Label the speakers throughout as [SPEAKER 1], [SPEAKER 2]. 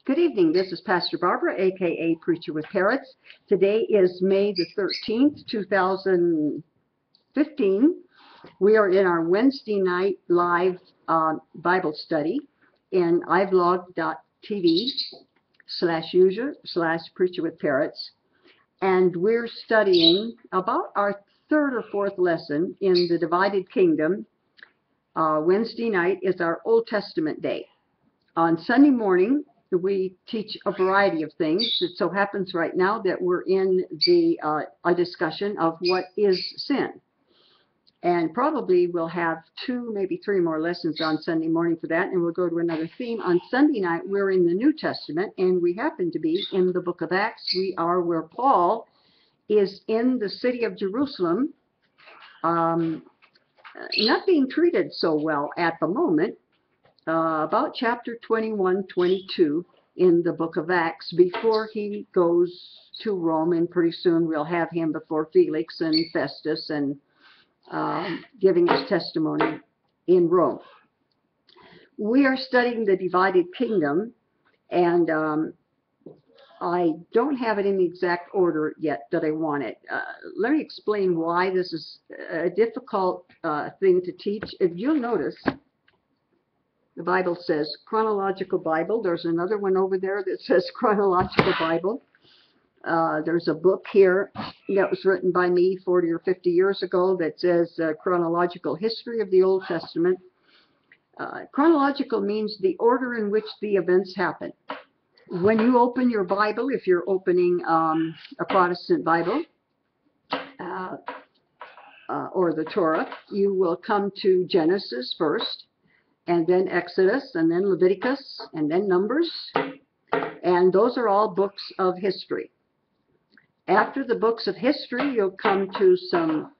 [SPEAKER 1] Good evening. This is Pastor Barbara, aka Preacher with Parrots. Today is May the 13th, 2015. We are in our Wednesday night live Bible study in ivlog.tv/user/Preacher with Parrots. And we're studying about our third or fourth lesson in the divided kingdom. Wednesday night is our Old Testament day. On Sunday morning, we teach a variety of things. It so happens right now that we're in a discussion of what is sin. And probably we'll have 2, maybe 3 more lessons on Sunday morning for that, and we'll go to another theme. On Sunday night, we're in the New Testament, and we happen to be in the book of Acts. We are where Paul is in the city of Jerusalem, not being treated so well at the moment. About chapter 21, 22 in the book of Acts, before he goes to Rome, and pretty soon we'll have him before Felix and Festus and giving his testimony in Rome. We are studying the divided kingdom, and I don't have it in the exact order yet that I want it. Let me explain why this is a difficult thing to teach. If you'll notice, the Bible says chronological Bible. There's another one over there that says chronological Bible. There's a book here that was written by me 40 or 50 years ago that says chronological history of the Old Testament. Chronological means the order in which the events happen. When you open your Bible, if you're opening a Protestant Bible or the Torah, you will come to Genesis first, and then Exodus, and then Leviticus, and then Numbers, and those are all books of history. After the books of history, you'll come to some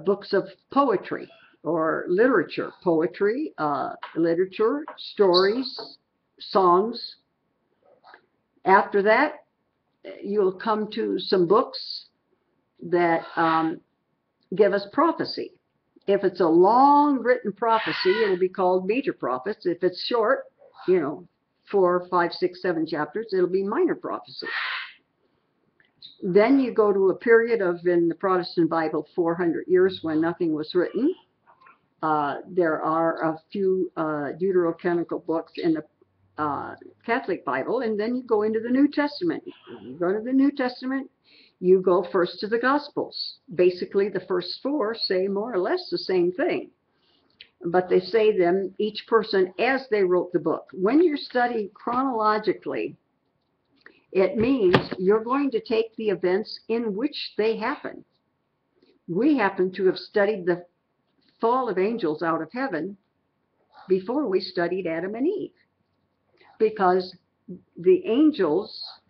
[SPEAKER 1] books of poetry or literature. Poetry, literature, stories, songs. After that, you'll come to some books that give us prophecy. If it's a long written prophecy, it'll be called major prophets. If it's short, 4, 5, 6, 7 chapters, it'll be minor prophecy. Then you go to a period of, in the Protestant Bible, 400 years when nothing was written. There are a few deuterocanonical books in the Catholic Bible, and then you go into the New Testament. You go to the New Testament, you go first to the Gospels. Basically, the first 4 say more or less the same thing, but they say them, each person, as they wrote the book. When you're studying chronologically, it means you're going to take the events in which they happen. We happen to have studied the fall of angels out of heaven before we studied Adam and Eve, because the angels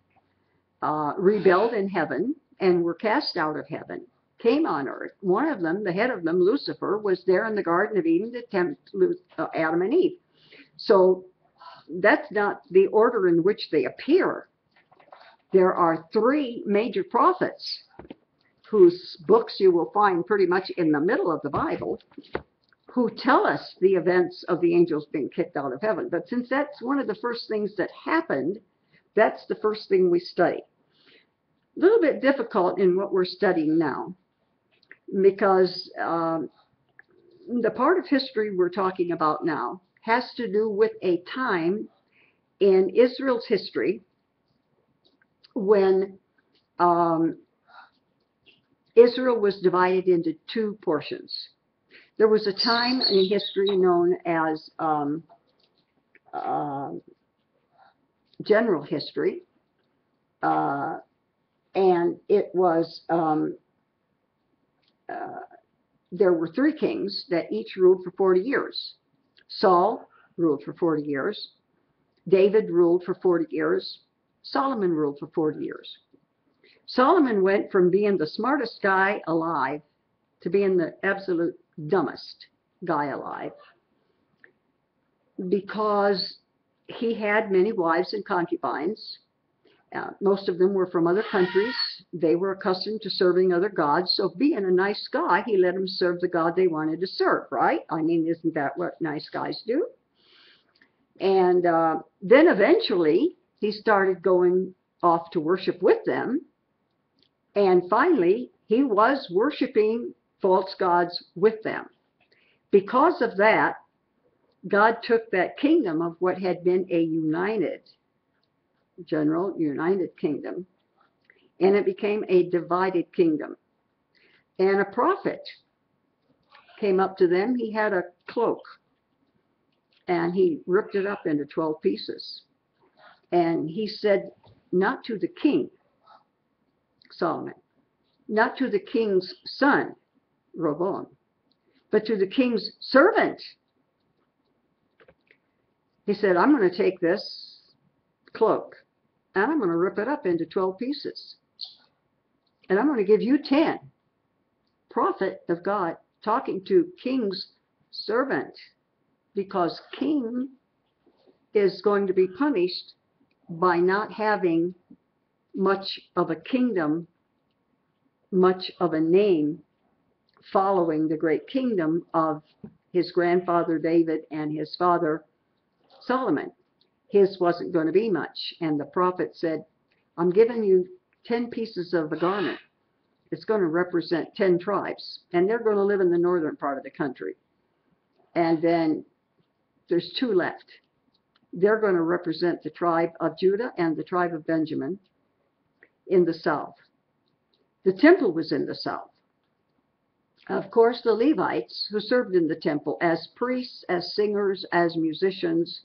[SPEAKER 1] rebelled in heaven and were cast out of heaven, came on earth. One of them, the head of them, Lucifer, was there in the Garden of Eden to tempt Adam and Eve. So that's not the order in which they appear. There are 3 major prophets whose books you will find pretty much in the middle of the Bible, who tell us the events of the angels being kicked out of heaven. But since that's one of the first things that happened, that's the first thing we study. A little bit difficult in what we're studying now, because the part of history we're talking about now has to do with a time in Israel's history when Israel was divided into 2 portions. There was a time in history known as general history, and it was, there were 3 kings that each ruled for 40 years. Saul ruled for 40 years. David ruled for 40 years. Solomon ruled for 40 years. Solomon went from being the smartest guy alive to being the absolute dumbest guy alive, because he had many wives and concubines. Most of them were from other countries. They were accustomed to serving other gods. So being a nice guy, he let them serve the God they wanted to serve, right? I mean, isn't that what nice guys do? And then eventually he started going off to worship with them. And finally, he was worshiping false gods with them. Because of that, God took that kingdom of what had been a united kingdom, and it became a divided kingdom. And a prophet came up to them. He had a cloak, and he ripped it up into 12 pieces. And he said, not to the king, Solomon, not to the king's son, Rehoboam, but to the king's servant. He said, I'm going to take this cloak, and I'm going to rip it up into 12 pieces. And I'm going to give you 10. Prophet of God talking to king's servant, because king is going to be punished by not having much of a kingdom, much of a name, following the great kingdom of his grandfather David and his father Solomon. His wasn't going to be much. And the prophet said, I'm giving you 10 pieces of a garment. It's going to represent 10 tribes. And they're going to live in the northern part of the country. And then there's 2 left. They're going to represent the tribe of Judah and the tribe of Benjamin in the south. The temple was in the south. Of course, the Levites who served in the temple as priests, as singers, as musicians,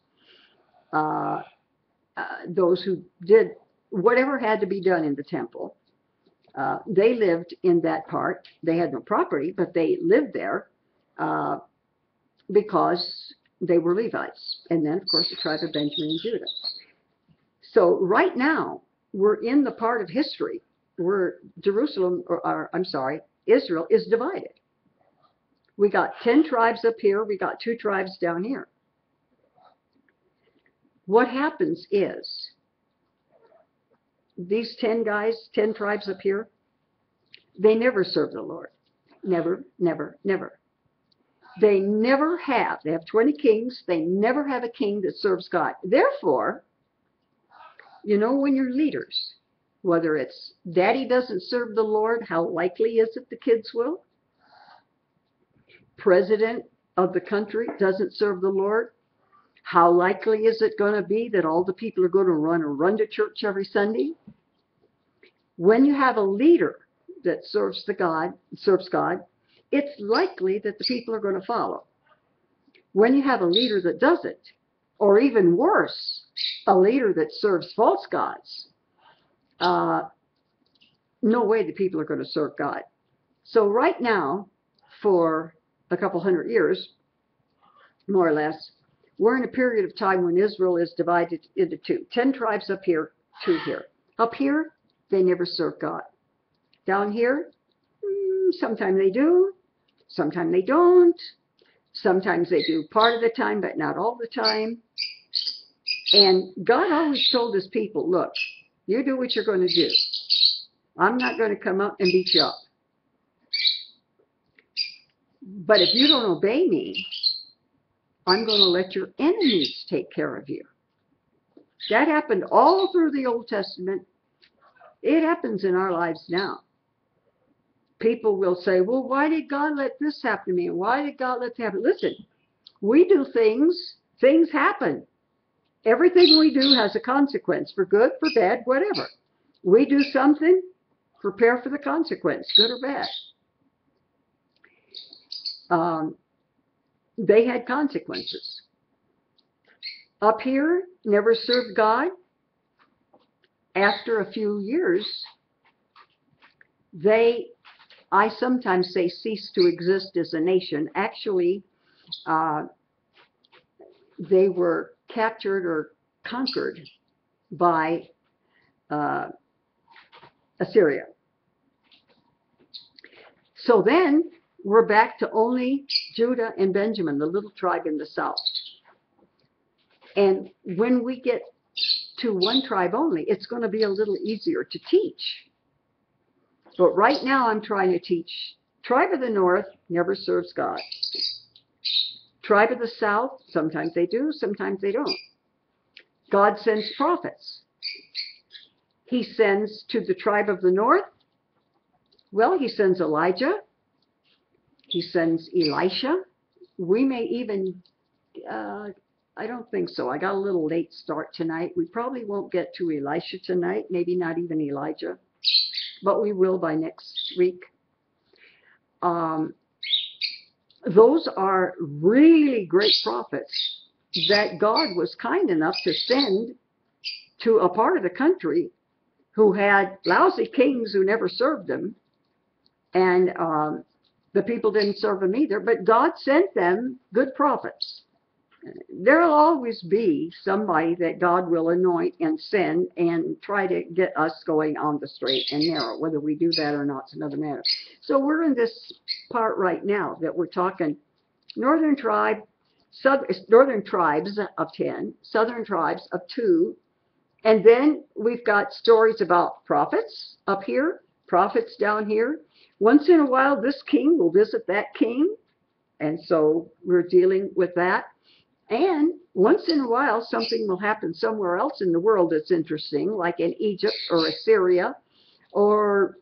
[SPEAKER 1] those who did whatever had to be done in the temple, they lived in that part. They had no property, but they lived there because they were Levites. And then, of course, the tribe of Benjamin and Judah. So right now, we're in the part of history where Israel is divided. We got 10 tribes up here. We got 2 tribes down here. What happens is, these 10 guys, 10 tribes up here, they never serve the Lord. Never, never, never. They never have. They have 20 kings. They never have a king that serves God. Therefore, you know, when you're leaders, whether it's daddy doesn't serve the Lord, how likely is it the kids will? President of the country doesn't serve the Lord, how likely is it going to be that all the people are going to run to church every Sunday? When you have a leader that serves God, it's likely that the people are going to follow. When you have a leader that doesn't, or even worse, a leader that serves false gods, no way the people are going to serve God. So right now, for a couple hundred years, more or less, we're in a period of time when Israel is divided into 2. 10 tribes up here, 2 here. Up here, they never serve God. Down here, sometimes they do, sometimes they don't. Sometimes they do part of the time, but not all the time. And God always told his people, look, you do what you're going to do. I'm not going to come up and beat you up. But if you don't obey me, I'm going to let your enemies take care of you. That happened all through the Old Testament. It happens in our lives now. People will say, well, why did God let this happen to me? Why did God let that happen? Listen, we do things happen. Everything we do has a consequence, for good, for bad, whatever. We do something, prepare for the consequence, good or bad. They had consequences. Up here, never served God. After a few years, I sometimes say, ceased to exist as a nation. Actually, they were captured or conquered by Assyria. So then we're back to only Judah and Benjamin, the little tribe in the south. And when we get to one tribe only, it's going to be a little easier to teach. But right now I'm trying to teach tribe of the north never serves God. Tribe of the south, sometimes they do, sometimes they don't. God sends prophets. He sends to the tribe of the north. Well, he sends Elijah. He sends Elisha. We may even, I don't think so. I got a little late start tonight. We probably won't get to Elisha tonight, maybe not even Elijah, but we will by next week. Those are really great prophets that God was kind enough to send to a part of the country who had lousy kings who never served them, and the people didn't serve them either, but God sent them good prophets. There'll always be somebody that God will anoint and send and try to get us going on the straight and narrow. Whether we do that or not is another matter. So we're in this part right now that we're talking northern tribes of 10, southern tribes of 2, and then we've got stories about prophets up here, prophets down here. Once in a while, this king will visit that king, and so we're dealing with that. And once in a while, something will happen somewhere else in the world that's interesting, like in Egypt or Assyria, or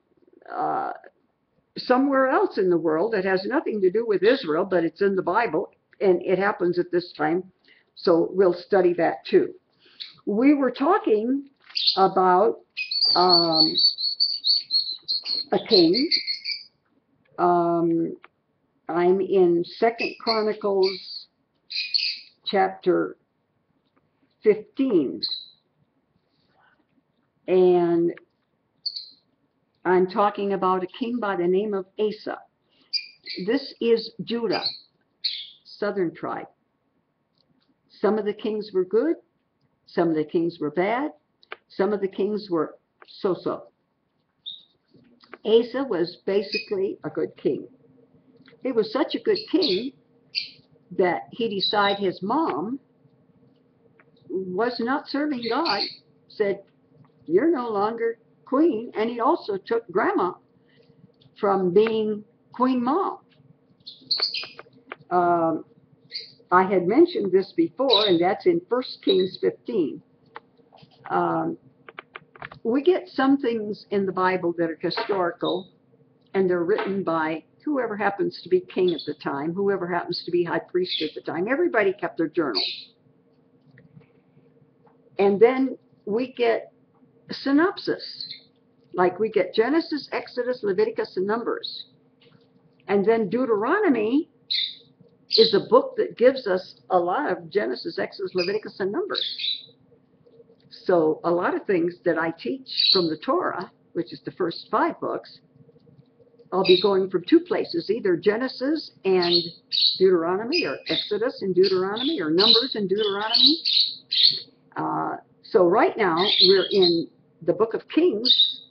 [SPEAKER 1] somewhere else in the world that has nothing to do with Israel, but it's in the Bible, and it happens at this time. So we'll study that too. We were talking about a king. I'm in 2 Chronicles chapter 15, and I'm talking about a king by the name of Asa. This is Judah, southern tribe. Some of the kings were good, some of the kings were bad, some of the kings were so-so. Asa was basically a good king. He was such a good king that he decided his mom was not serving God, said, "You're no longer queen," and he also took grandma from being queen mom. I had mentioned this before, and that's in 1 Kings 15. We get some things in the Bible that are historical, and they're written by whoever happens to be king at the time, whoever happens to be high priest at the time. Everybody kept their journals. And then we get a synopsis, like we get Genesis, Exodus, Leviticus, and Numbers. And then Deuteronomy is a book that gives us a lot of Genesis, Exodus, Leviticus, and Numbers. So a lot of things that I teach from the Torah, which is the first 5 books, I'll be going from 2 places, either Genesis and Deuteronomy, or Exodus and Deuteronomy, or Numbers and Deuteronomy. So right now we're in the book of Kings,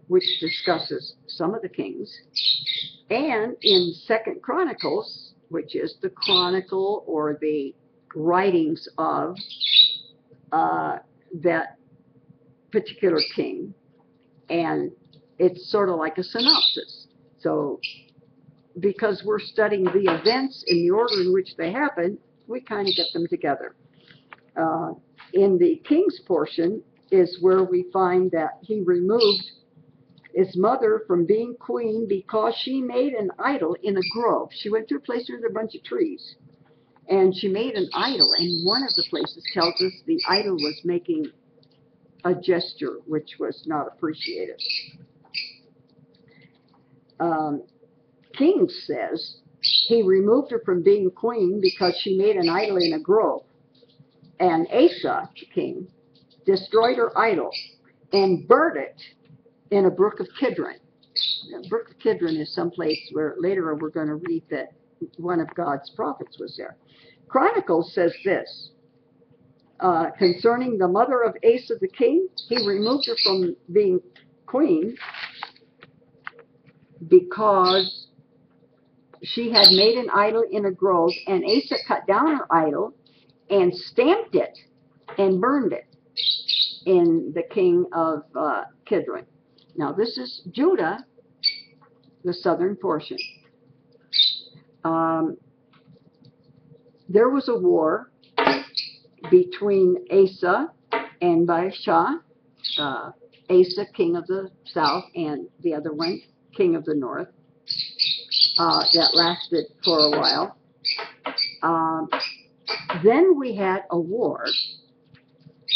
[SPEAKER 1] which discusses some of the kings, and in 2 Chronicles, which is the chronicle or the writings of that particular king, and it's sort of like a synopsis. So because we're studying the events in the order in which they happen, we kind of get them together. In the king's portion is where we find that he removed his mother from being queen because she made an idol in a grove. She went to a place where there were a bunch of trees, and she made an idol, and one of the places tells us the idol was making a gesture which was not appreciated. Kings says he removed her from being queen because she made an idol in a grove. And Asa, king, destroyed her idol and burned it in a brook of Kidron. The brook of Kidron is someplace where later we're going to read that one of God's prophets was there. Chronicles says this, concerning the mother of Asa the king, he removed her from being queen because she had made an idol in a grove, and Asa cut down her idol and stamped it and burned it in the king of Kidron. Now this is Judah, the southern portion. There was a war between Asa and Baasha. Asa, king of the south, and the other one, king of the north. That lasted for a while. Then we had a war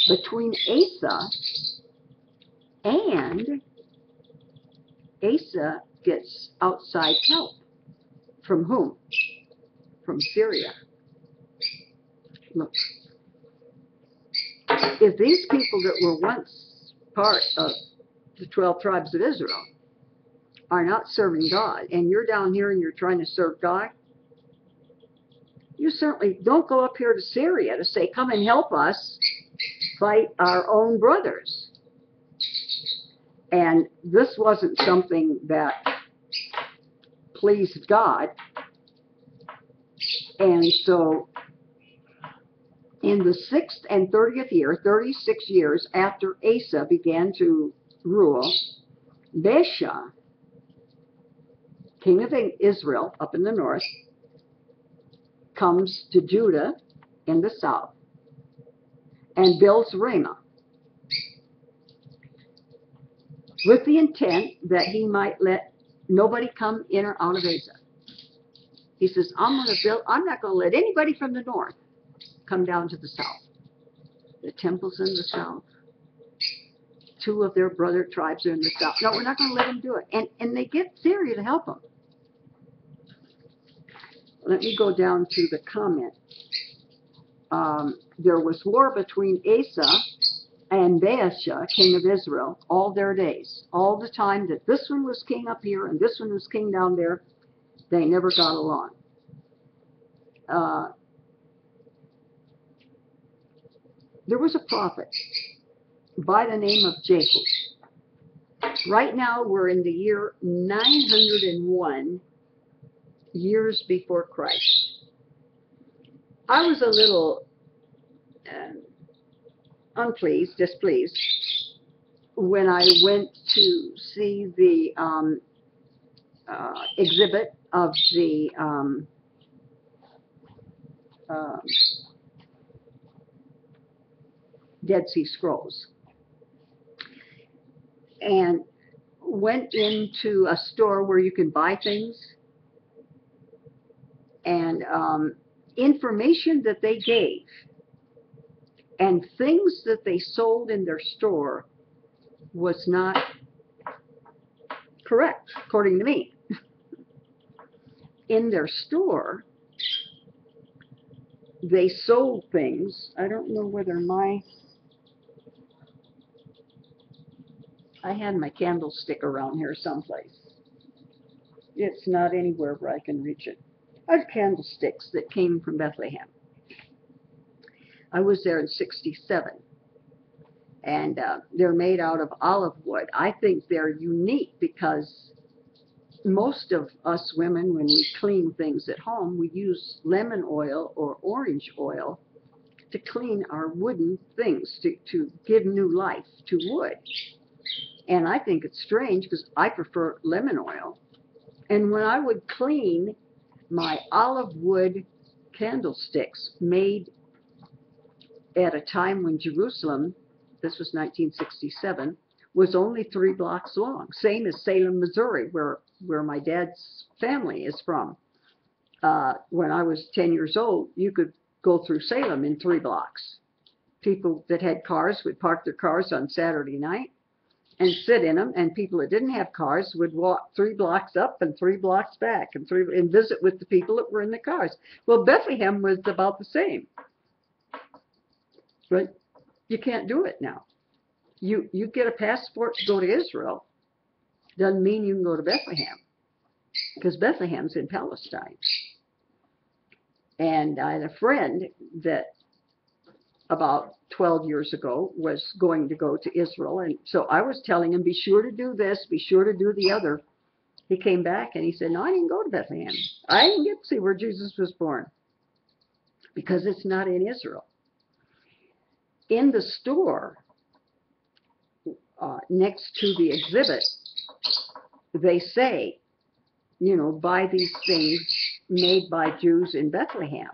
[SPEAKER 1] between Asa, and Asa gets outside help. From whom? From Syria. Look, if these people that were once part of the 12 tribes of Israel are not serving God, and you're down here and you're trying to serve God, you certainly don't go up here to Syria to say, come and help us fight our own brothers. And this wasn't something that pleased God. And so in the 6th and 30th year, 36 years after Asa began to rule, Baasha, king of Israel up in the north, comes to Judah in the south and builds Ramah with the intent that he might let nobody come in or out of Asa. He says, I'm not going to let anybody from the north come down to the south. The temple's in the south. 2 of their brother tribes are in the south. No, we're not going to let them do it. And they get Syria to help them. Let me go down to the comment. There was war between Asa and Baasha, king of Israel, all their days. All the time that this one was king up here and this one was king down there, they never got along. There was a prophet by the name of Jehu. Right now we're in the year 901 years before Christ. I was a little displeased, when I went to see the exhibit of the Dead Sea Scrolls, and went into a store where you can buy things, and information that they gave and things that they sold in their store was not correct, according to me. In their store, they sold things. I don't know whether I had my candlestick around here someplace. It's not anywhere where I can reach it. I have candlesticks that came from Bethlehem. I was there in '67, and they're made out of olive wood. I think they're unique because most of us women, when we clean things at home, we use lemon oil or orange oil to clean our wooden things, to give new life to wood. And I think it's strange because I prefer lemon oil. And when I would clean my olive wood candlesticks made at a time when Jerusalem, this was 1967, was only 3 blocks long, same as Salem, Missouri, where my dad's family is from. When I was 10 years old, you could go through Salem in 3 blocks. People that had cars would park their cars on Saturday night and sit in them, and people that didn't have cars would walk 3 blocks up and 3 blocks back and visit with the people that were in the cars. Well, Bethlehem was about the same. But you can't do it now. You get a passport to go to Israel, doesn't mean you can go to Bethlehem, because Bethlehem's in Palestine. And I had a friend that about 12 years ago was going to go to Israel, and so I was telling him, be sure to do this, be sure to do the other. He came back and he said, no, I didn't go to Bethlehem. I didn't get to see where Jesus was born, because it's not in Israel. In the store, next to the exhibit, they say, you know, buy these things made by Jews in Bethlehem.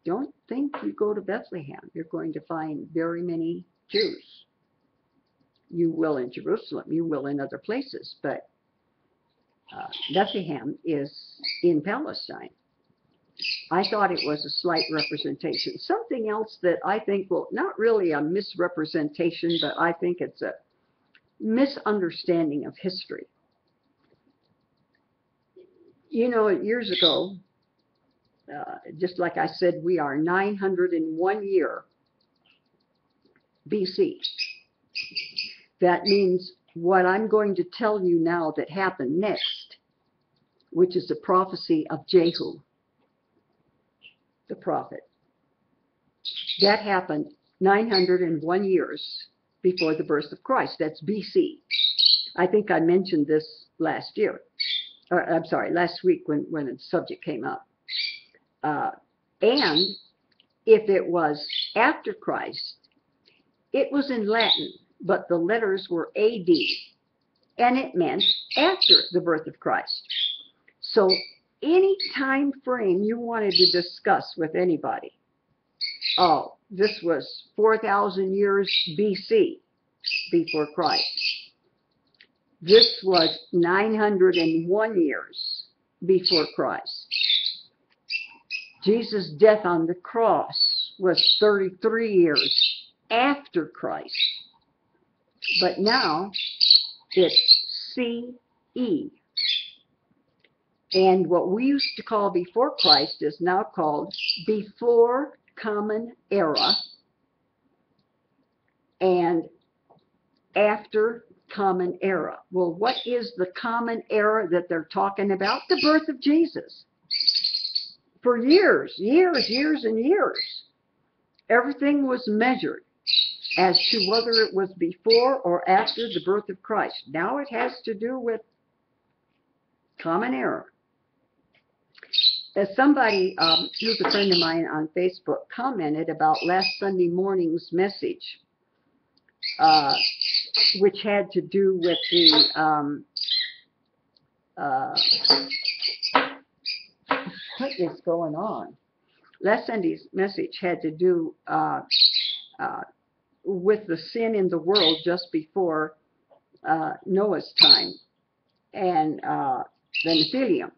[SPEAKER 1] don't think you go to Bethlehem, you're going to find very many Jews. You will in Jerusalem, you will in other places, but Bethlehem is in Palestine. I thought it was a slight representation. Something else that I think, well, not really a misrepresentation, but I think it's a misunderstanding of history. You know, years ago, just like I said, we are 901 year BC. That means what I'm going to tell you now that happened next, which is the prophecy of Jehu, the prophet. That happened 901 years before the birth of Christ. That's BC. I think I mentioned this last year. Or, I'm sorry, last week when the subject came up. And if it was after Christ, it was in Latin, but the letters were AD, and it meant after the birth of Christ. So any time frame you wanted to discuss with anybody, oh, this was 4,000 years BC, before Christ. This was 901 years before Christ. Jesus' death on the cross was 33 years after Christ. But now it's CE. And what we used to call before Christ is now called before Common Era and after Common Era. Well, what is the Common Era that they're talking about? The birth of Jesus. For years, and years, everything was measured as to whether it was before or after the birth of Christ. Now it has to do with Common Era. As somebody who's a friend of mine on Facebook commented about last Sunday morning's message, which had to do with the what is going on? Last Sunday's message had to do with the sin in the world just before Noah's time and the Nephilim.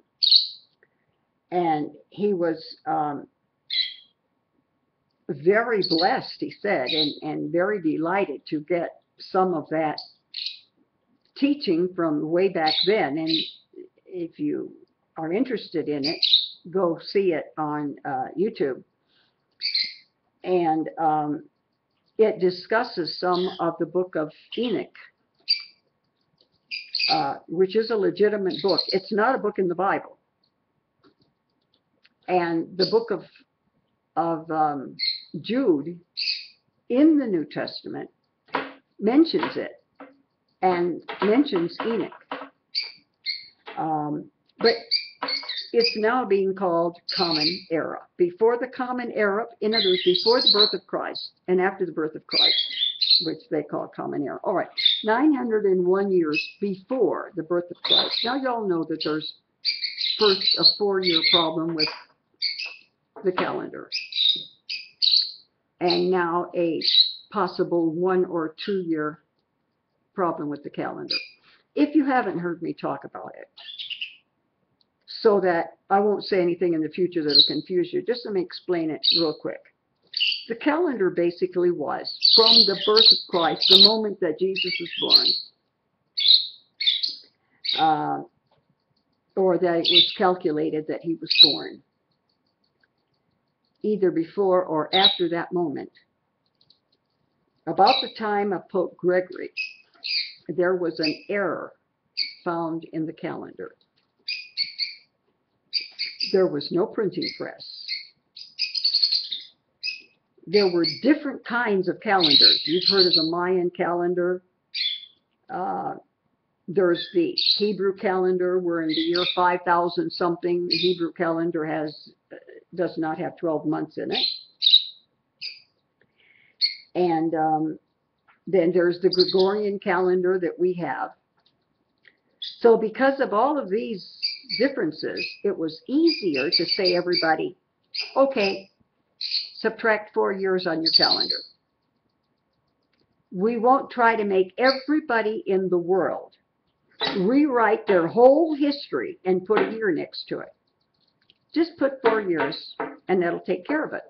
[SPEAKER 1] And he was very blessed, he said, and very delighted to get some of that teaching from way back then. And if you are interested in it, go see it on YouTube. And it discusses some of the book of Enoch, which is a legitimate book. It's not a book in the Bible. And the book of Jude in the New Testament mentions it and mentions Enoch. But it's now being called Common Era. Before the Common Era, in other words, before the birth of Christ and after the birth of Christ, which they call Common Era. All right, 901 years before the birth of Christ. Now you all know that there's first a 4-year problem with the calendar, and now a possible 1 or 2 year problem with the calendar. If you haven't heard me talk about it, so that I won't say anything in the future that will confuse you, just let me explain it real quick. The calendar basically was from the birth of Christ, the moment that Jesus was born, or that it was calculated that he was born, either before or after that moment. About the time of Pope Gregory, there was an error found in the calendar. There was no printing press. There were different kinds of calendars. You've heard of the Mayan calendar. There's the Hebrew calendar. We're in the year 5000 something. The Hebrew calendar does not have 12 months in it. And then there's the Gregorian calendar that we have. So because of all of these differences, it was easier to say everybody, okay, subtract 4 years on your calendar. We won't try to make everybody in the world rewrite their whole history and put a year next to it. Just put 4 years, and that'll take care of it.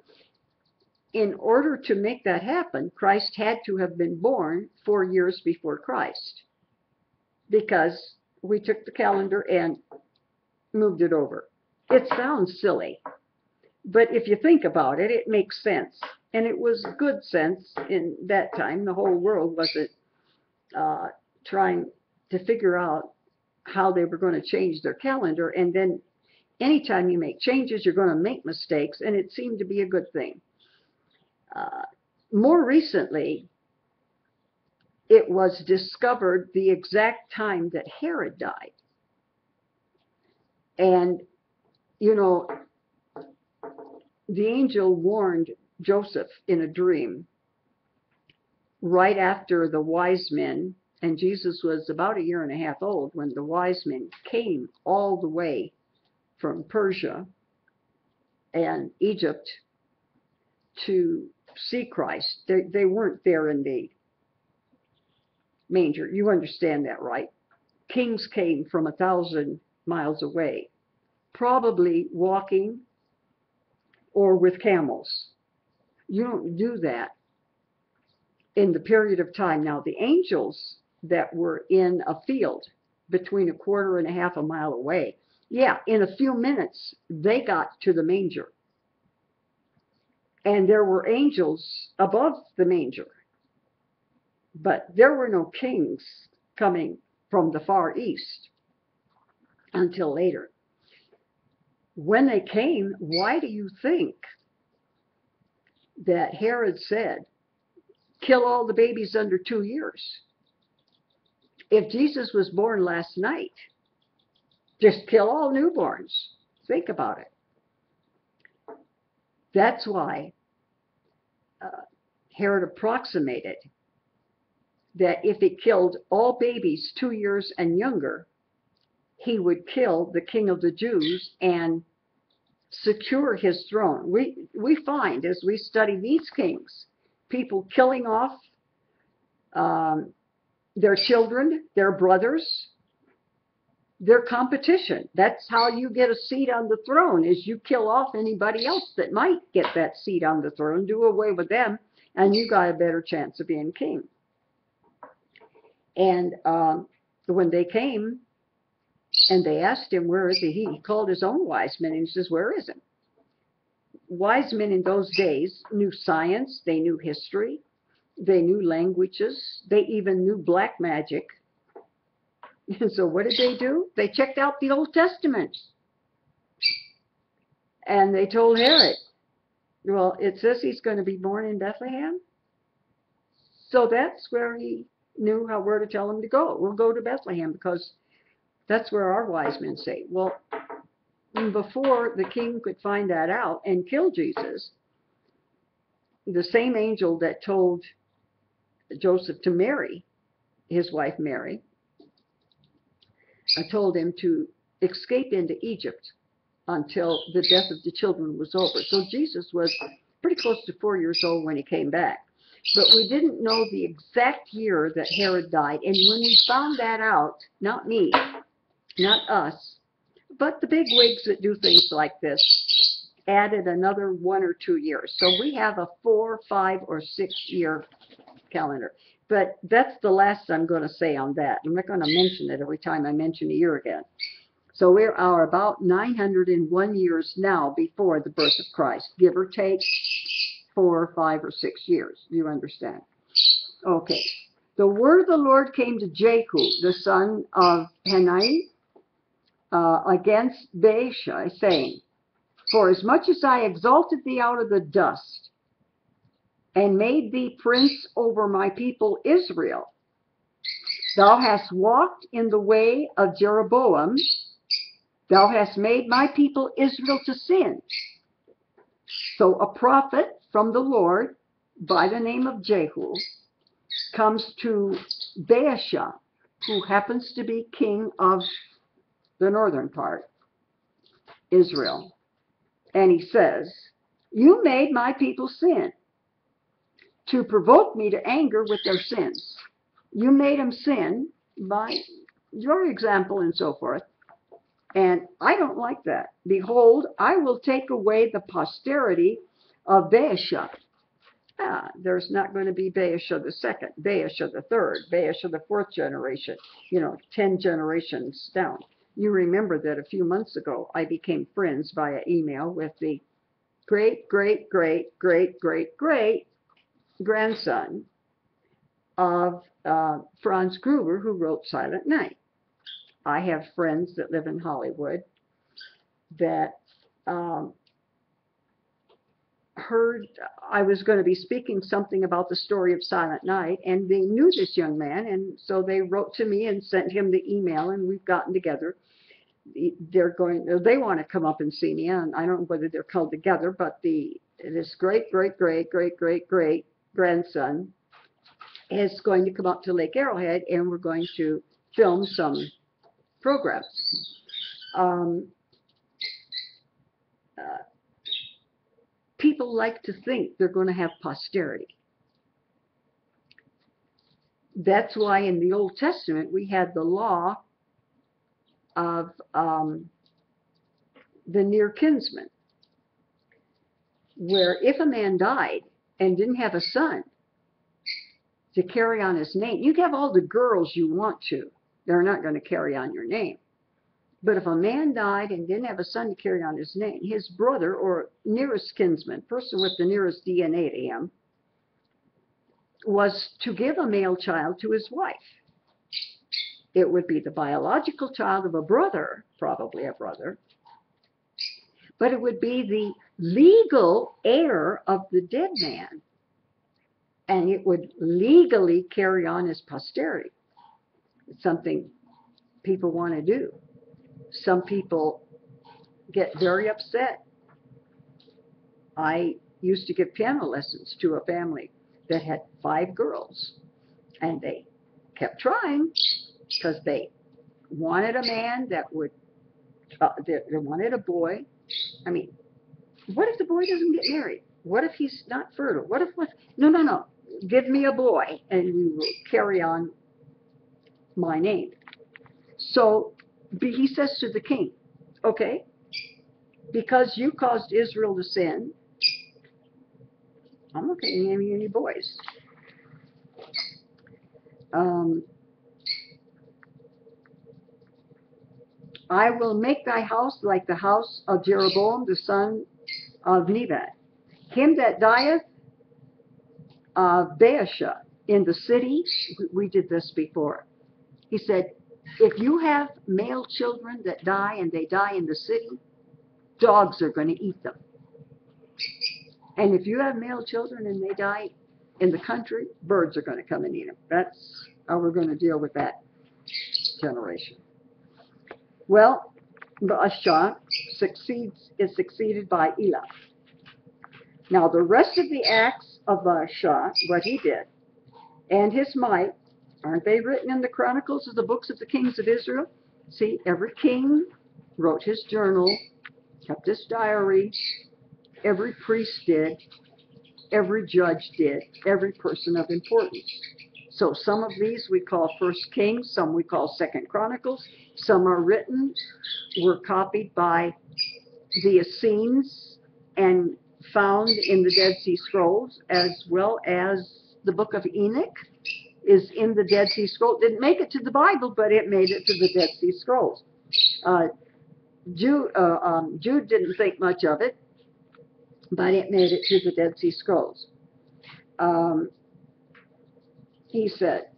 [SPEAKER 1] In order to make that happen, Christ had to have been born 4 years before Christ, because we took the calendar and moved it over. It sounds silly, but if you think about it, it makes sense. And it was good sense in that time. The whole world wasn't trying to figure out how they were going to change their calendar. And then anytime you make changes, you're going to make mistakes, and it seemed to be a good thing. More recently, it was discovered the exact time that Herod died. And, you know, the angel warned Joseph in a dream right after the wise men, and Jesus was about 1.5 years old when the wise men came all the way from Persia and Egypt to see Christ. They weren't there in the manger. You understand that, right? Kings came from 1,000 miles away, probably walking or with camels. You don't do that in the period of time. Now, the angels that were in a field between 1/4 and 1/2 mile away, yeah, in a few minutes, they got to the manger. And there were angels above the manger. But there were no kings coming from the far east until later. When they came, why do you think that Herod said, kill all the babies under 2 years? If Jesus was born last night, just kill all newborns. Think about it. That's why Herod approximated that if he killed all babies 2 years and younger, he would kill the king of the Jews and secure his throne. We find, as we study these kings, people killing off their children, their brothers, their competition. That's how you get a seat on the throne, is you kill off anybody else that might get that seat on the throne, do away with them, and you got a better chance of being king. And when they came and they asked him, where is he? He called his own wise men and he says, where is he? Wise men in those days knew science, they knew history, they knew languages, they even knew black magic. And so what did they do? They checked out the Old Testament. And they told Herod, well, it says he's going to be born in Bethlehem. So that's where he knew where to tell him to go. We'll go to Bethlehem because that's where our wise men say. Well, before the king could find that out and kill Jesus, the same angel that told Joseph to marry his wife Mary, told him to escape into Egypt until the death of the children was over. So Jesus was pretty close to 4 years old when he came back. But we didn't know the exact year that Herod died. And when we found that out, not me, not us, but the big wigs that do things like this, added another 1 or 2 years. So we have a 4, 5, or 6 year calendar. But that's the last I'm going to say on that. I'm not going to mention it every time I mention a year again. So we are about 901 years now before the birth of Christ, give or take 4, 5, or 6 years. You understand? Okay. The word of the Lord came to Jehu, the son of Hanani, against Baasha, saying, for as much as I exalted thee out of the dust, and made thee prince over my people Israel, thou hast walked in the way of Jeroboam, thou hast made my people Israel to sin. So a prophet from the Lord by the name of Jehu comes to Baasha, who happens to be king of the northern part, Israel. And he says, You made my people sin to provoke me to anger with their sins. You made them sin by your example and so forth. And I don't like that. Behold, I will take away the posterity of Baasha. There's not going to be Baasha the second, Baasha the third, Baasha the fourth generation, 10 generations down. You remember that a few months ago, I became friends via email with the great, great, great, great, great, great grandson of Franz Gruber, who wrote Silent Night. I have friends that live in Hollywood that heard I was going to be speaking something about the story of Silent Night, and they knew this young man, and so they wrote to me and sent him the email, and we've gotten together. They want to come up and see me, and I don't know whether they're called together, but this great, great, great, great, great, great grandson is going to come up to Lake Arrowhead, and we're going to film some programs. People like to think they're going to have posterity. That's why in the Old Testament we had the law of the near kinsman, where if a man died and didn't have a son to carry on his name, you can have all the girls you want to. They're not going to carry on your name. But if a man died and didn't have a son to carry on his name, his brother or nearest kinsman, person with the nearest DNA to him, was to give a male child to his wife. It would be the biological child of a brother, probably a brother, but it would be the legal heir of the dead man, and it would legally carry on his posterity. It's something people want to do. Some people get very upset. I used to give piano lessons to a family that had 5 girls, and they kept trying because they wanted a man that would, they wanted a boy. I mean, what if the boy doesn't get married? What if he's not fertile? No. Give me a boy, and we will carry on my name. So he says to the king, okay, because you caused Israel to sin, I'm not going to name you any boys. I will make thy house like the house of Jeroboam, the son of Nebat. Him that dieth of Baasha in the city, we did this before. He said, if you have male children that die and they die in the city, dogs are going to eat them. And if you have male children and they die in the country, birds are going to come and eat them. That's how we're going to deal with that generation. Well, Baasha is succeeded by Elah. Now, the rest of the acts of Baasha, what he did, and his might, aren't they written in the chronicles of the books of the kings of Israel? See, every king wrote his journal, kept his diary, every priest did, every judge did, every person of importance. So some of these we call First Kings, some we call Second Chronicles, some are written, were copied by the Essenes and found in the Dead Sea Scrolls, as well as the book of Enoch is in the Dead Sea Scrolls. Didn't make it to the Bible, but it made it to the Dead Sea Scrolls. Jude didn't think much of it, but it made it to the Dead Sea Scrolls. He said,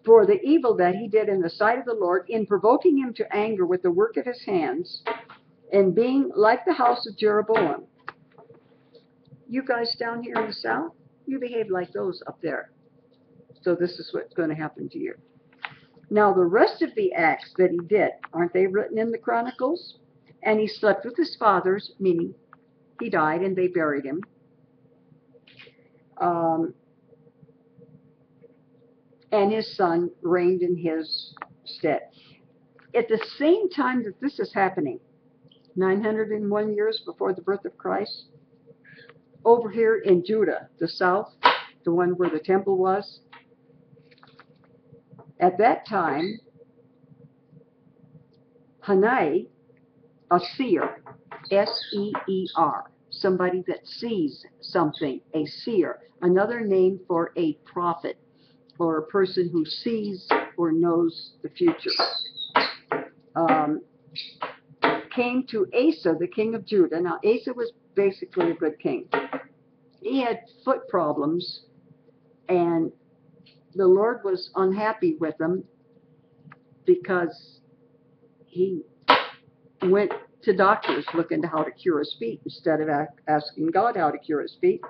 [SPEAKER 1] for the evil that he did in the sight of the Lord, in provoking him to anger with the work of his hands, and being like the house of Jeroboam. You guys down here in the south, you behave like those up there. So this is what's going to happen to you. Now the rest of the acts that he did, aren't they written in the Chronicles? And he slept with his fathers, meaning he died and they buried him. And his son reigned in his stead. At the same time that this is happening, 901 years before the birth of Christ. Over here in Judah, the south, the one where the temple was, at that time, Hanani, a seer, S-E-E-R, somebody that sees something, a seer, another name for a prophet, or a person who sees or knows the future, came to Asa, the king of Judah. Now, Asa was basically a good king. He had foot problems, and the Lord was unhappy with him because he went to doctors looking to how to cure his feet instead of asking God how to cure his feet.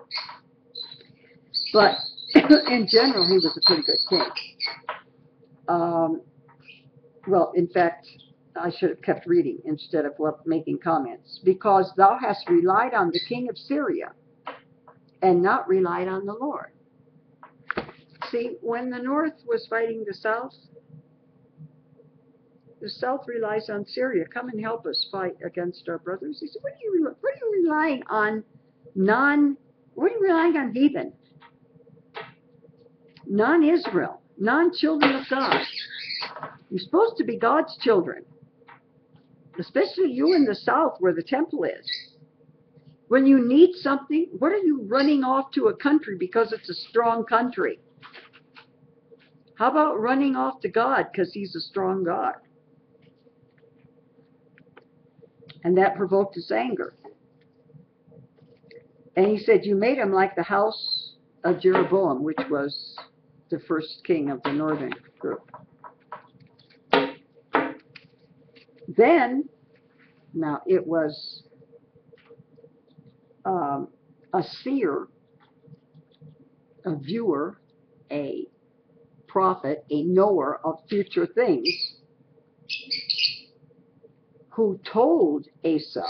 [SPEAKER 1] But in general, he was a pretty good king. Well, in fact, I should have kept reading instead of making comments. Because thou hast relied on the king of Syria and not relied on the Lord. See, when the north was fighting the south relies on Syria. Come and help us fight against our brothers. He said, what are you relying on? What are you relying on, heathen? Non-Israel, non-children of God. You're supposed to be God's children, especially you in the south where the temple is. When you need something, what are you running off to a country because it's a strong country? How about running off to God because he's a strong God? And that provoked his anger. And he said, you made him like the house of Jeroboam, which was the first king of the northern group. Then, now it was a seer, a viewer, a prophet, a knower of future things, who told Asa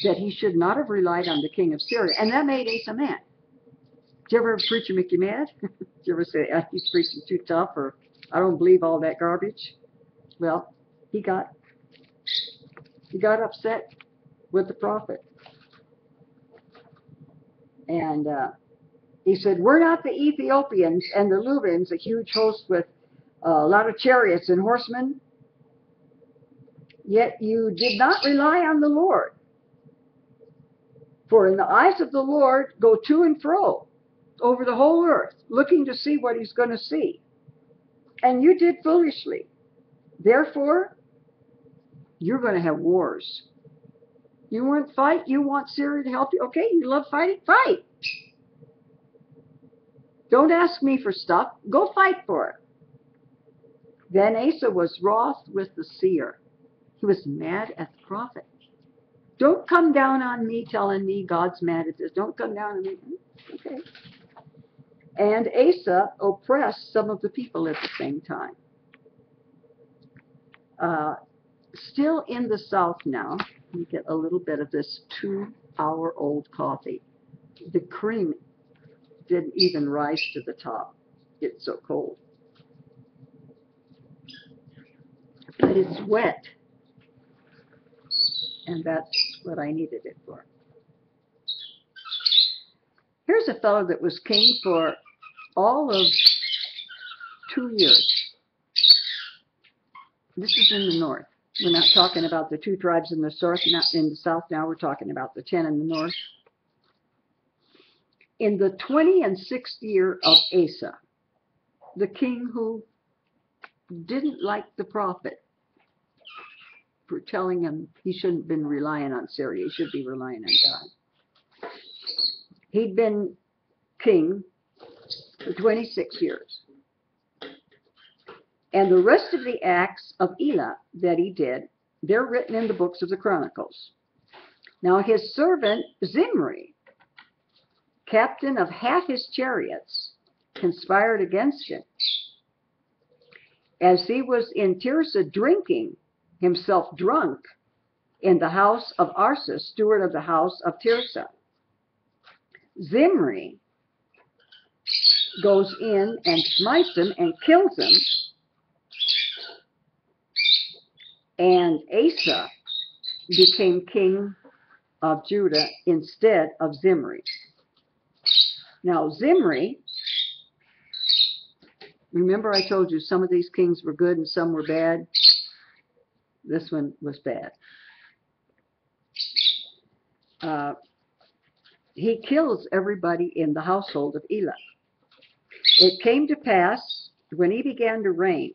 [SPEAKER 1] that he should not have relied on the king of Syria. And that made Asa mad. Did you ever have a preacher make you mad? Did you ever say, he's preaching too tough, or I don't believe all that garbage? Well, he got upset with the prophet. And he said, we're not the Ethiopians and the Lubians, a huge host with a lot of chariots and horsemen. Yet you did not rely on the Lord. For in the eyes of the Lord go to and fro over the whole earth, looking to see what he's going to see. And you did foolishly. Therefore, you're going to have wars. You want to fight? You want Syria to help you? Okay, you love fighting? Fight. Don't ask me for stuff. Go fight for it. Then Asa was wroth with the seer. He was mad at the prophet. Don't come down on me telling me God's mad at this. Don't come down on me. Okay. And Asa oppressed some of the people at the same time. Still in the south now, you get a little bit of this 2-hour-old coffee. The cream didn't even rise to the top. It's so cold. But it's wet. And that's what I needed it for. Here's a fellow that was king for all of 2 years. This is in the north. We're not talking about the 2 tribes in the south, not in the south now. We're talking about the 10 in the north. In the 26th year of Asa, the king who didn't like the prophet for telling him he shouldn't have been relying on Syria, he should be relying on God. He'd been king for 26 years. And the rest of the acts of Elah that he did, they're written in the books of the Chronicles. Now his servant Zimri, captain of half his chariots, conspired against him. As he was in Tirzah drinking himself drunk in the house of Arsa, steward of the house of Tirzah, Zimri goes in and smites him and kills him. And Asa became king of Judah instead of Zimri. Now, Zimri, remember I told you some of these kings were good and some were bad? This one was bad. He kills everybody in the household of Elah. It came to pass, when he began to reign,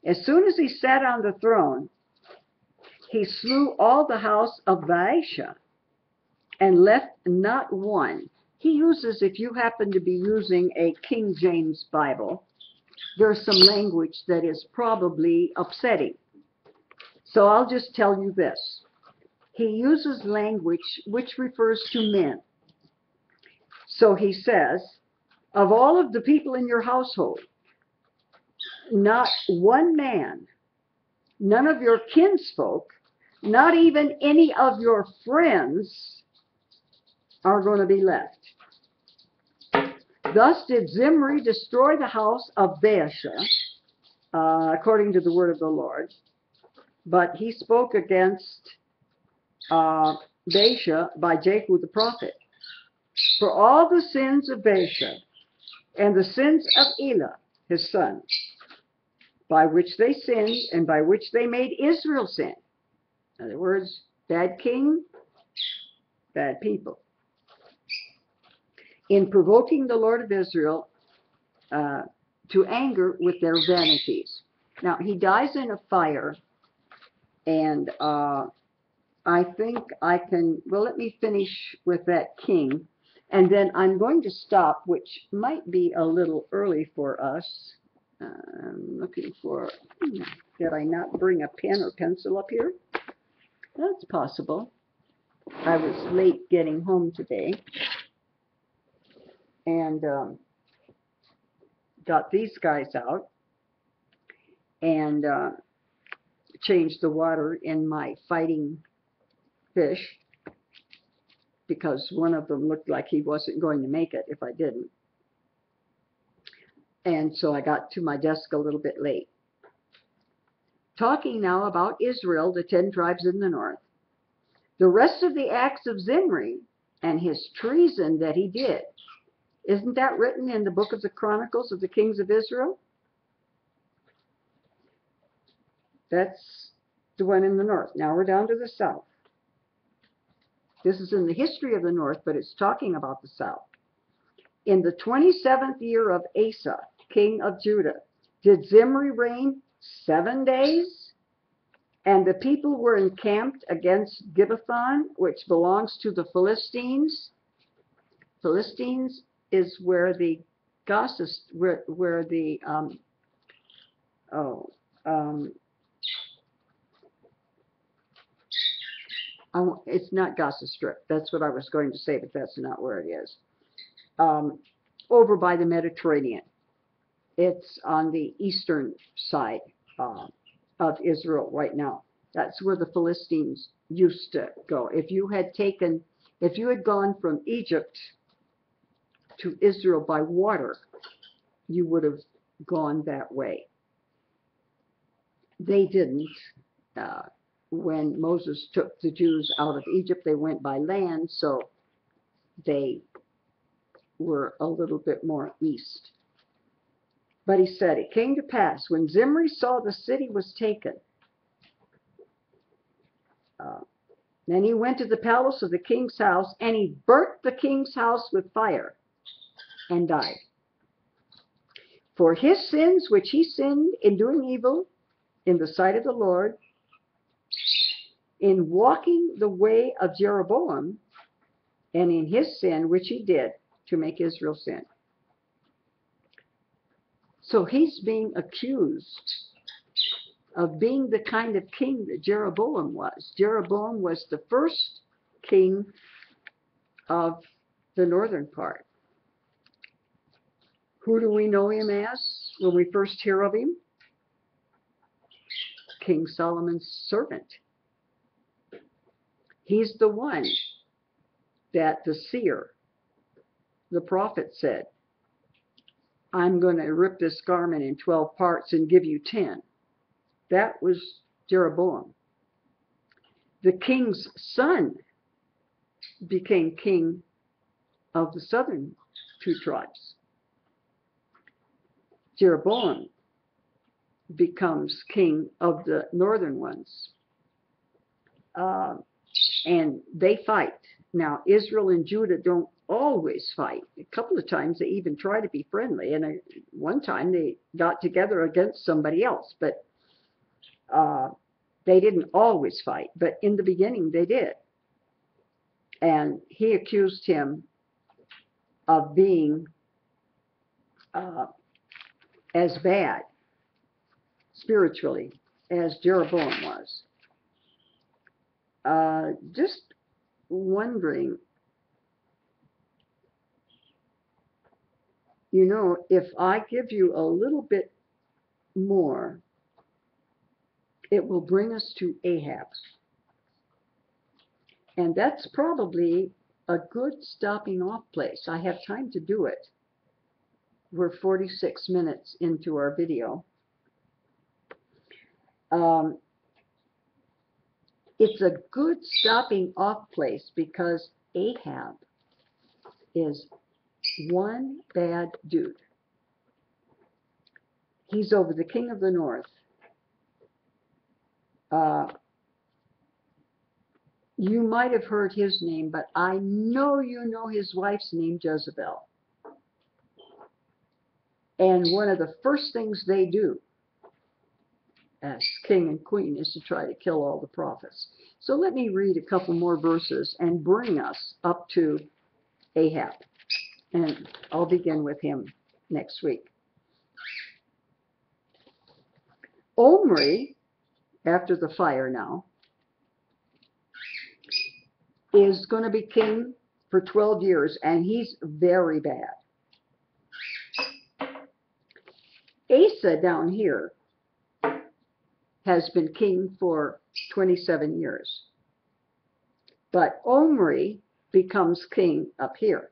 [SPEAKER 1] as soon as he sat on the throne, he slew all the house of Baasha and left not one. He uses, if you happen to be using a King James Bible, there's some language that is probably upsetting. So I'll just tell you this. He uses language which refers to men. So he says, of all of the people in your household, not one man, none of your kinsfolk, not even any of your friends are going to be left. Thus did Zimri destroy the house of Baasha, according to the word of the Lord. But he spoke against Baasha by Jehu the prophet. For all the sins of Baasha and the sins of Elah, his son, by which they sinned and by which they made Israel sin. In other words, bad king, bad people. In provoking the Lord of Israel to anger with their vanities. Now, he dies in a fire, and I think I can, well, let me finish with that king, and then I'm going to stop, which might be a little early for us. I'm looking for, did I not bring a pen or pencil up here? That's possible. I was late getting home today, and got these guys out, and changed the water in my fighting fish, because one of them looked like he wasn't going to make it if I didn't. And so I got to my desk a little bit late. Talking now about Israel, the 10 tribes in the north. The rest of the acts of Zimri and his treason that he did, isn't that written in the book of the Chronicles of the Kings of Israel? That's the one in the north. Now we're down to the south. This is in the history of the north, but it's talking about the south. In the 27th year of Asa, king of Judah, did Zimri reign 7 days? And the people were encamped against Gibbethon, which belongs to the Philistines. Philistines is where the Gaza, it's not Gaza Strip. That's what I was going to say, but that's not where it is. Over by the Mediterranean. It's on the eastern side of Israel right now. That's where the Philistines used to go. If you had gone from Egypt to Israel by water, you would have gone that way. They didn't. When Moses took the Jews out of Egypt, they went by land, so they were a little bit more east. But he said, it came to pass, when Zimri saw the city was taken, then he went to the palace of the king's house, and he burnt the king's house with fire, and died. For his sins which he sinned in doing evil in the sight of the Lord, in walking the way of Jeroboam, and in his sin which he did to make Israel sin. So he's being accused of being the kind of king that Jeroboam was. Jeroboam was the first king of the northern part. Who do we know him as when we first hear of him? King Solomon's servant. He's the one that the seer, the prophet, said, I'm going to rip this garment in 12 parts and give you 10. That was Jeroboam. The king's son became king of the southern two tribes. Jeroboam becomes king of the northern ones. And they fight. Now, Israel and Judah don't always fight. A couple of times they even try to be friendly. And one time they got together against somebody else. But they didn't always fight. But in the beginning they did. And he accused him of being as bad spiritually as Jeroboam was. Just wondering, you know, if I give you a little bit more, it will bring us to Ahab. And that's probably a good stopping off place. I have time to do it. We're 46 minutes into our video. It's a good stopping off place because Ahab is one bad dude. He's over the king of the north. You might have heard his name, but I know you know his wife's name, Jezebel. And one of the first things they do as king and queen is to try to kill all the prophets. So let me read a couple more verses and bring us up to Ahab. And I'll begin with him next week. Omri, after the fire now, is going to be king for 12 years, and he's very bad. Asa down here has been king for 27 years. But Omri becomes king up here.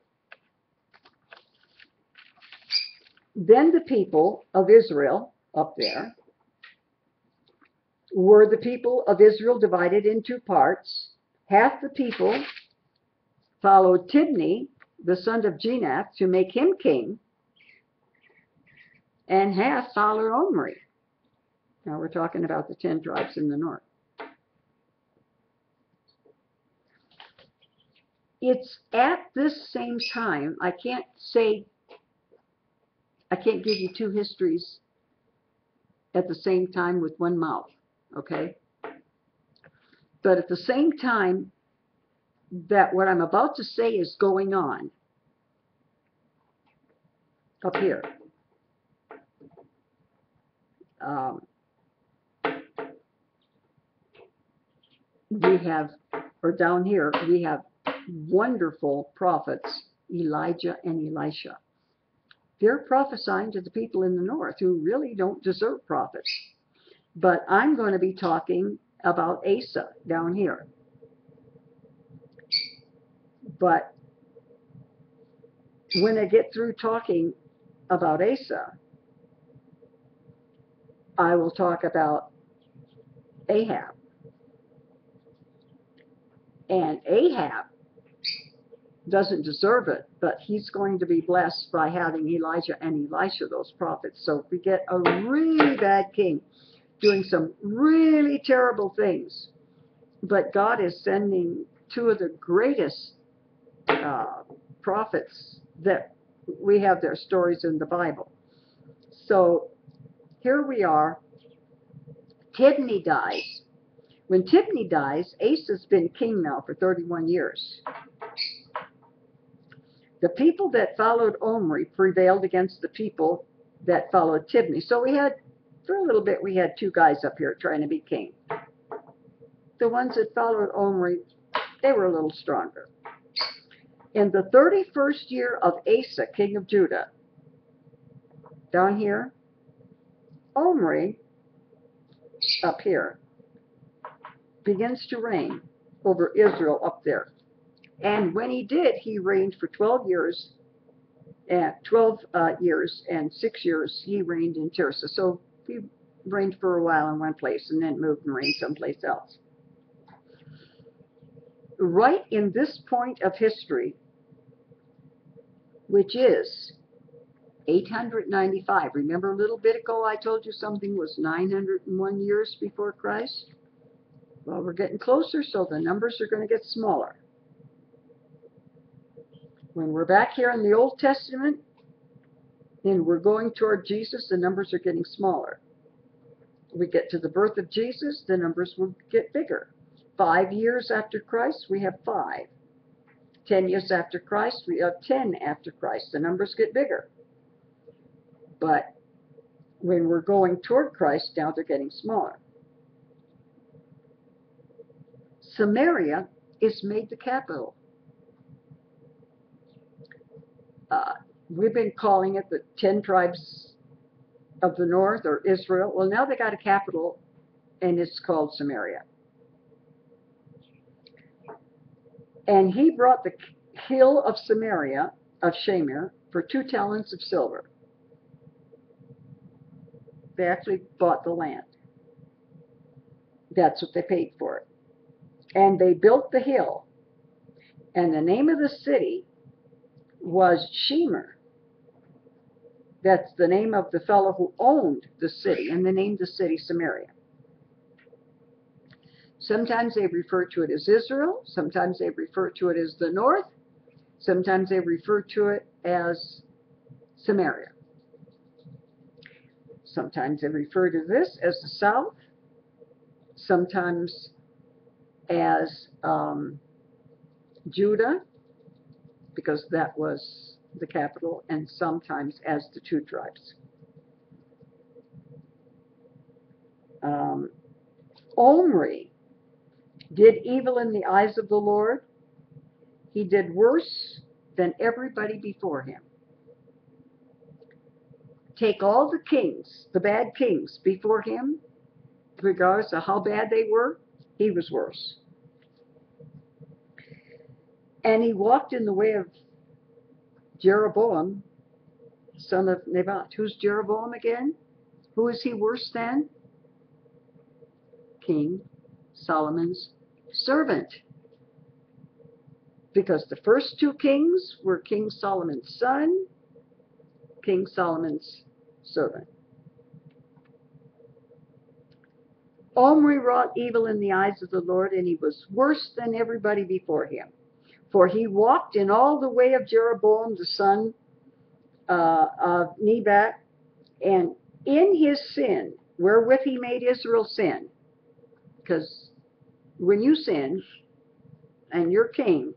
[SPEAKER 1] Then the people of Israel up there were the people of Israel divided in two parts. Half the people followed Tibni, the son of Ginath, to make him king, and half followed Omri. Now we're talking about the 10 tribes in the north. It's at this same time, I can't give you two histories at the same time with one mouth, okay? But at the same time that what I'm about to say is going on up here, we have, or down here, we have wonderful prophets, Elijah and Elisha. They're prophesying to the people in the north who really don't deserve prophets. But I'm going to be talking about Asa down here. But when I get through talking about Asa, I will talk about Ahab. And Ahab doesn't deserve it, but he's going to be blessed by having Elijah and Elisha, those prophets. So we get a really bad king doing some really terrible things. But God is sending two of the greatest prophets that we have their stories in the Bible. So here we are. Tibni dies. When Tibni dies, Asa's been king now for 31 years. The people that followed Omri prevailed against the people that followed Tibni. So we had, for a little bit, we had two guys up here trying to be king. The ones that followed Omri, they were a little stronger. In the 31st year of Asa, king of Judah, down here, Omri, up here, begins to reign over Israel up there. And when he did, he reigned for 12 years, and 12 years and 6 years he reigned in Tirzah. So rained for a while in one place and then moved and rained someplace else. Right in this point of history, which is 895. Remember a little bit ago I told you something was 901 years before Christ? Well, we're getting closer, so the numbers are going to get smaller. When we're back here in the Old Testament and we're going toward Jesus, the numbers are getting smaller. We get to the birth of Jesus, the numbers will get bigger. 5 years after Christ, we have 5. 10 years after Christ, we have 10 after Christ. The numbers get bigger. But when we're going toward Christ, now they're getting smaller. Samaria is made the capital. We've been calling it the 10 tribes of the north, or Israel. Well, now they got a capital, and it's called Samaria. And he brought the hill of Samaria, of Shamir, for 2 talents of silver. They actually bought the land. That's what they paid for it. And they built the hill. And the name of the city was Shemer. That's the name of the fellow who owned the city, and they named the city Samaria. Sometimes they refer to it as Israel. Sometimes they refer to it as the north. Sometimes they refer to it as Samaria. Sometimes they refer to this as the south. Sometimes as Judah, because that was the capital, and sometimes as the 2 tribes. Omri did evil in the eyes of the Lord. He did worse than everybody before him. Take all the kings, the bad kings before him, regardless of how bad they were, he was worse. And he walked in the way of Jeroboam, son of Nebat. Who's Jeroboam again? Who is he worse than? King Solomon's servant. Because the first 2 kings were King Solomon's son, King Solomon's servant. Omri wrought evil in the eyes of the Lord, and he was worse than everybody before him. For he walked in all the way of Jeroboam, the son of Nebat, and in his sin, wherewith he made Israel sin. Because when you sin, and you're king,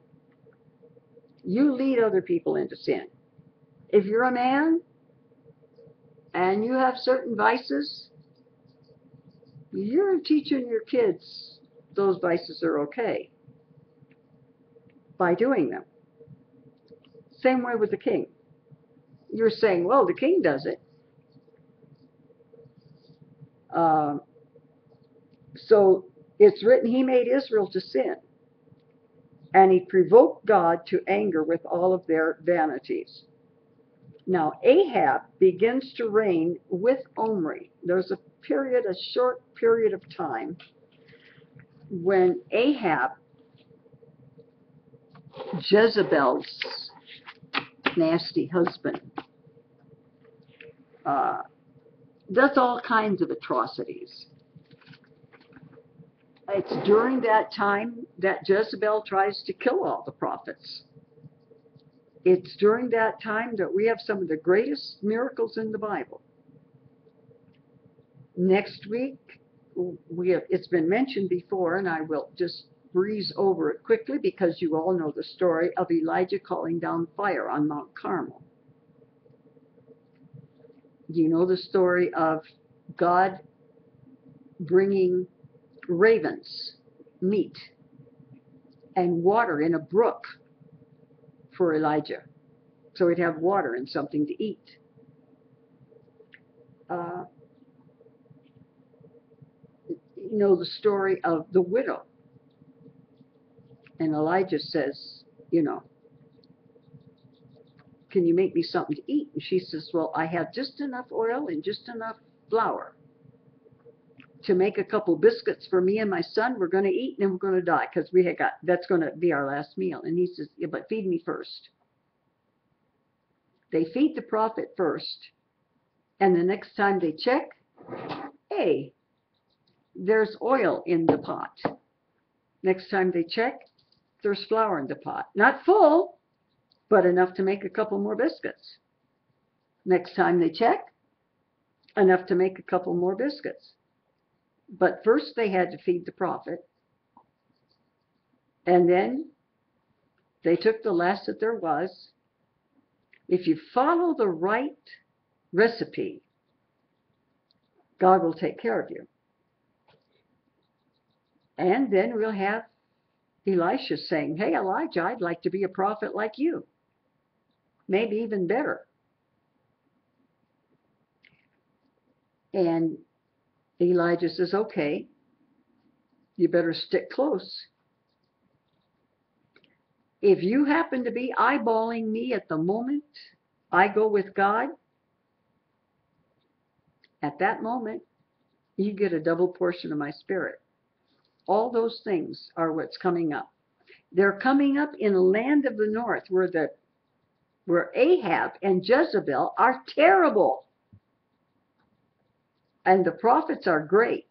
[SPEAKER 1] you lead other people into sin. If you're a man, and you have certain vices, you're teaching your kids those vices are okay by doing them. Same way with the king. You're saying, well, the king does it. So it's written, he made Israel to sin. And he provoked God to anger with all of their vanities. Now, Ahab begins to reign with Omri. There's a short period of time, when Ahab, Jezebel's nasty husband, does all kinds of atrocities. It's during that time that Jezebel tries to kill all the prophets. It's during that time that we have some of the greatest miracles in the Bible. Next week, it's been mentioned before, and I will just breeze over it quickly because you all know the story of Elijah calling down fire on Mount Carmel. You know the story of God bringing ravens, meat, and water in a brook for Elijah, so he'd have water and something to eat. You know the story of the widow, and Elijah says, can you make me something to eat? And she says, well, I have just enough oil and just enough flour. to make a couple biscuits for me and my son. We're going to eat and then we're going to die because that's going to be our last meal. And he says, yeah, but feed me first. They feed the prophet first. And the next time they check, hey, there's oil in the pot. Next time they check, there's flour in the pot. Not full, but enough to make a couple more biscuits. Next time they check, enough to make a couple more biscuits. But first they had to feed the prophet. And then they took the last that there was. If you follow the right recipe, God will take care of you. And then we'll have Elisha saying, hey, Elijah, I'd like to be a prophet like you. Maybe even better. And Elijah says, okay, you better stick close. If you happen to be eyeballing me at the moment I go with God, at that moment, you get a double portion of my spirit. All those things are what's coming up. They're coming up in the land of the north where Ahab and Jezebel are terrible. And the prophets are great.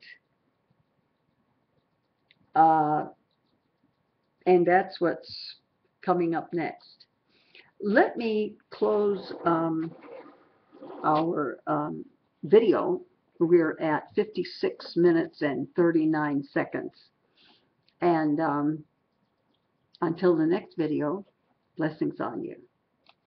[SPEAKER 1] And that's what's coming up next. Let me close our video. We're at 56 minutes and 39 seconds. And until the next video, blessings on you.